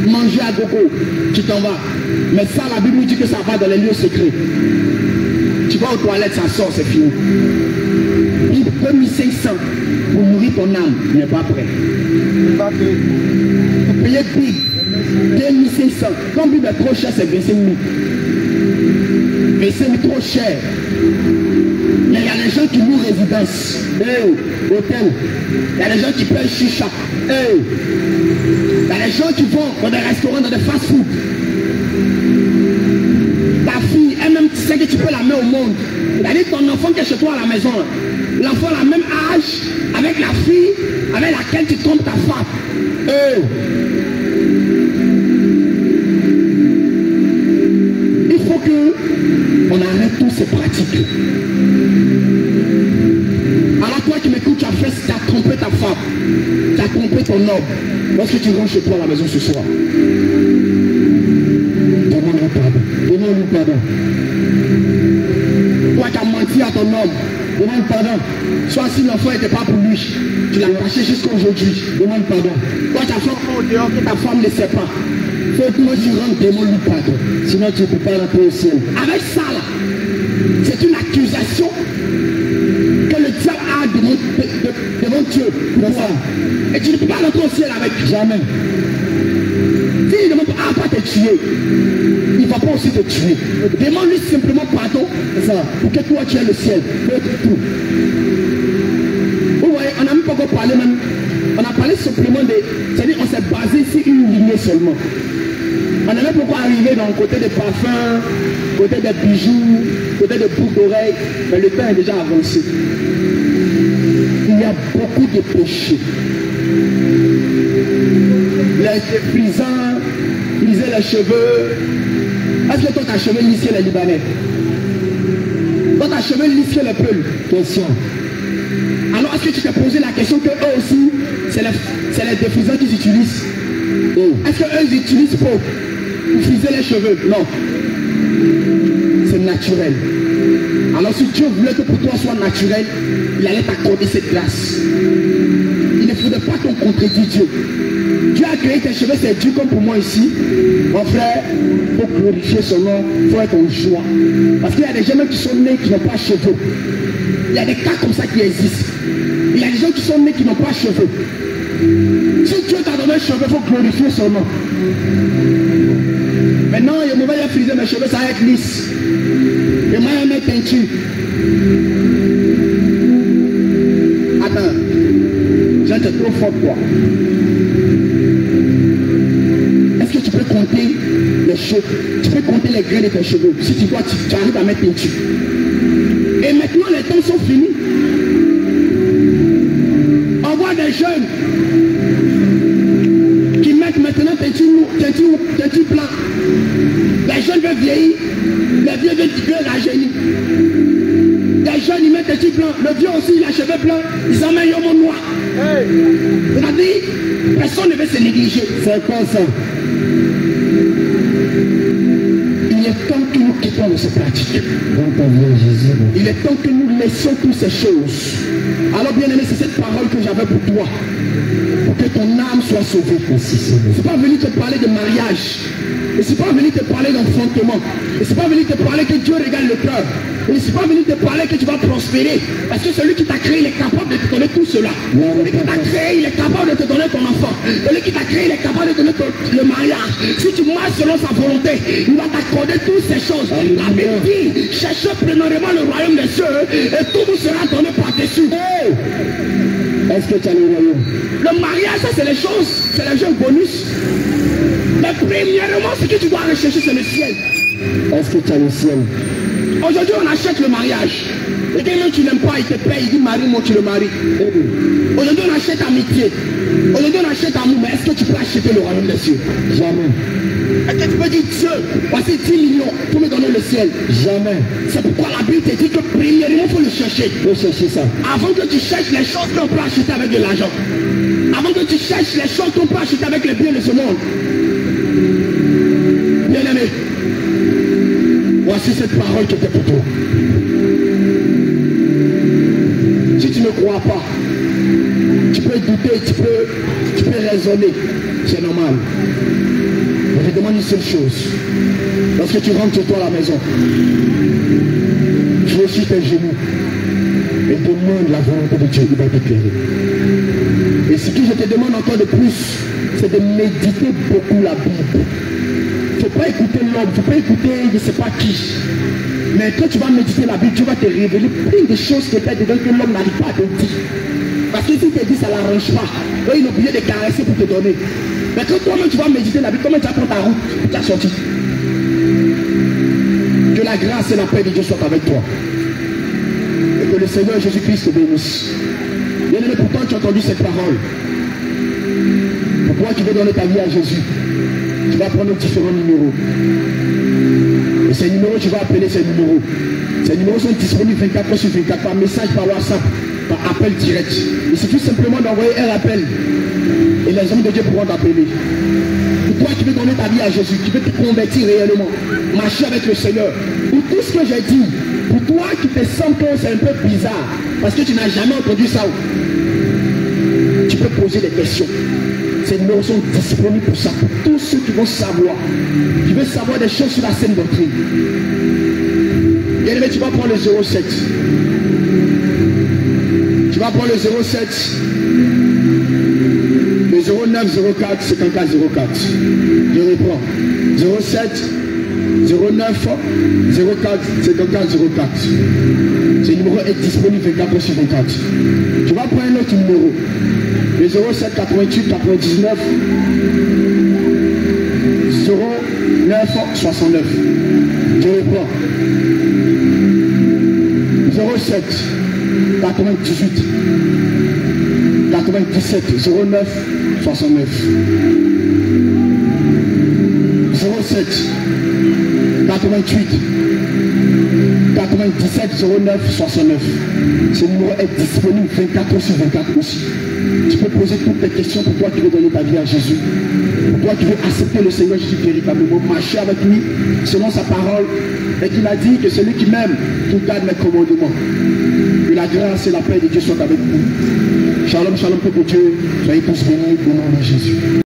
manger à gogo, tu t'en vas. Mais ça, la Bible nous dit que ça va dans les lieux secrets. Tu vas aux toilettes, ça sort, c'est fini. Il peut 1500 pour nourrir ton âme, il n'est pas prêt. Pour payer Bible, 2500. Quand Bible est trop cher, c'est 25 000. 25 000 trop cher. Mais il y a des gens qui louent résidence, hôtel. Il y a des gens qui payent chicha. Il y a des gens qui vont dans des restaurants, dans des fast-food. Ta fille, elle-même, tu sais que tu peux la mettre au monde. C'est-à-dire ton enfant qui est chez toi à la maison, l'enfant a le même âge avec la fille avec laquelle tu trompes ta femme. Il faut que on arrête toutes ces pratiques. Alors toi qui m'écoutes, tu as trompé ta femme, tu as trompé ton homme. Lorsque tu rentres chez toi à la maison ce soir, demande-lui pardon. Demande-lui pardon. Toi qui as menti à ton homme, demande pardon. Soit si l'enfant n'était pas pour lui, tu l'as caché jusqu'à aujourd'hui, demande pardon. Toi tu as fait au dehors que ta femme ne sait pas. Faut que moi tu rentres, demande-lui pardon. Sinon tu ne peux pas rentrer au ciel. Avec ça là, c'est une accusation que le diable a devant Dieu. Et tu ne peux pas rentrer au ciel avec. Jamais. S'il ne demande pas te tuer, il ne va pas aussi te tuer. Demande-lui simplement pardon pour que toi tu aies le ciel. Tout. Vous voyez, on n'a même pas encore parlé même. On a parlé simplement de. C'est-à-dire qu'on s'est basé sur une lignée seulement. On n'est même pas encore arrivé dans le côté des parfums, côté des bijoux, côté des boucles d'oreilles. Mais le temps est déjà avancé. Il y a beaucoup de péchés. Les frisants, lisaient les cheveux. Est-ce que toi ta cheveux lisse les Libanais? Toi ta cheveux lisse les Peuls? Question. Alors est-ce que tu t'es posé la question que eux aussi, c'est les défrisants qu'ils utilisent? Est-ce qu'eux ils utilisent pour friser les cheveux? Non. C'est naturel. Alors si Dieu voulait que pour toi soit naturel, il allait t'accorder cette grâce. Il ne faudrait pas qu'on contredise Dieu. Dieu a créé tes cheveux, c'est Dieu comme pour moi ici. Mon frère, pour glorifier son nom, il faut être en joie. Parce qu'il y a des gens même qui sont nés qui n'ont pas de cheveux. Il y a des cas comme ça qui existent. Il y a des gens qui sont nés qui n'ont pas de cheveux. Si Dieu t'a donné un cheveu, il faut glorifier son nom. Maintenant, il y a mauvais à friser mes cheveux, ça va être lisse. Et moi, il y a une teinture. Attends, j'étais trop fort quoi. Est-ce que tu peux compter les cheveux? Tu peux compter les grains de tes cheveux si tu vois, tu arrives à mettre teinture. Et maintenant, les temps sont finis. On voit des jeunes qui mettent maintenant teinture blanc. Les jeunes veulent vieillir, les vieux veulent rajeunir. Les jeunes ils mettent teinture blanc, le vieux aussi il a cheveux blancs, ils en mettent un homme noir. C'est-à-dire, personne ne veut se négliger. C'est quoi ça? Il est temps que nous quittions de ces pratiques. Il est temps que nous laissions toutes ces choses. Alors bien aimé, c'est cette parole que j'avais pour toi. Pour que ton âme soit sauvée. Je ne suis pas venu te parler de mariage. Je ne suis pas venu te parler d'enfantement. Je ne suis pas venu te parler que Dieu regarde le cœur. Je ne suis pas venu te parler que tu vas prospérer. Parce que celui qui t'a créé, il est capable de te donner tout cela. Celui qui t'a créé, il est capable de te donner ton enfant. Celui qui t'a créé, il est capable de te donner le mariage. Si tu marches selon sa volonté, il va t'accorder toutes ces choses. La Bible dit, cherchez premièrement le royaume des cieux et tout vous sera donné par-dessus. Est-ce que tu as le royaume? Le mariage, ça c'est les choses, c'est les jeux bonus. Mais premièrement, ce que tu dois rechercher, c'est le ciel. Est-ce que tu as le ciel? Aujourd'hui, on achète le mariage. Et quelqu'un tu n'aimes pas, il te paye, il dit marie-moi, tu le maries. Aujourd'hui, on achète amitié. Aujourd'hui, on achète amour. Mais est-ce que tu peux acheter le royaume des cieux? Jamais. Est-ce que tu peux dire Dieu, voici 10 millions pour me donner le ciel? Jamais. C'est pourquoi la Bible te dit que premièrement, il faut le chercher. Il faut chercher ça. Avant que tu cherches les choses qu'on peut acheter avec de l'argent. Avant que tu cherches les choses qu'on peut acheter avec les biens de ce monde. Bien aimé, voici cette parole qui était pour toi. Si tu ne crois pas, tu peux douter, tu peux raisonner. C'est normal. Mais je demande une seule chose. Lorsque tu rentres chez toi à la maison, tu es sur tes genoux et demande la volonté de Dieu, il va t'éclairer. Et ce que je te demande encore de plus, c'est de méditer beaucoup la Bible. Il ne faut pas écouter l'homme, il ne faut pas écouter je ne sais pas qui. Mais quand tu vas méditer la Bible, tu vas te révéler plein de choses que tu as dedans que l'homme n'arrive pas à te dire. Parce que s'il te dit, ça ne l'arrange pas. Donc il est obligé de caresser pour te donner. Mais quand toi-même tu vas méditer la Bible, comment tu vas prendre ta route? Tu as sorti. Que la grâce et la paix de Dieu soient avec toi. Et que le Seigneur Jésus-Christ te bénisse. Bien aimé, pourtant tu as entendu cette parole. Pour toi qui veux donner ta vie à Jésus, tu vas prendre différents numéros. Et ces numéros, tu vas appeler ces numéros. Ces numéros sont disponibles 24 heures sur 24 par message, par WhatsApp, par appel direct. Il suffit simplement d'envoyer un appel. Et les hommes de Dieu pourront t'appeler. Pour toi qui veux donner ta vie à Jésus, qui veux te convertir réellement, marcher avec le Seigneur. Pour tout ce que j'ai dit, pour toi qui te sens que c'est un peu bizarre, parce que tu n'as jamais entendu ça, tu peux poser des questions. Ces numéros sont disponibles pour ça, pour tous ceux qui vont savoir, qui veulent savoir des choses sur la saine doctrine. Bien aimé, tu vas prendre le 07. Tu vas prendre le 07. Le 09 04 54 04. Je reprends. 07 09 04 54 04. Ce numéro est disponible 24 heures sur 24. Tu vas prendre un autre numéro. Le 07 88 99 09 69. Je reprends. 07 98 97 09 69. 07 88 97 09 69. Ce numéro est disponible 24 heures sur 24 aussi. Tu peux poser toutes tes questions pour toi qui veux donner ta vie à Jésus. Pour toi qui veux accepter le Seigneur Jésus véritablement, marcher avec lui selon sa parole. Et qu'il a dit que celui qui m'aime, tout garde mes commandements. Que la grâce et la paix de Dieu soient avec vous. Shalom, shalom, peuple de Dieu. Soyez tous bénis au nom de Jésus.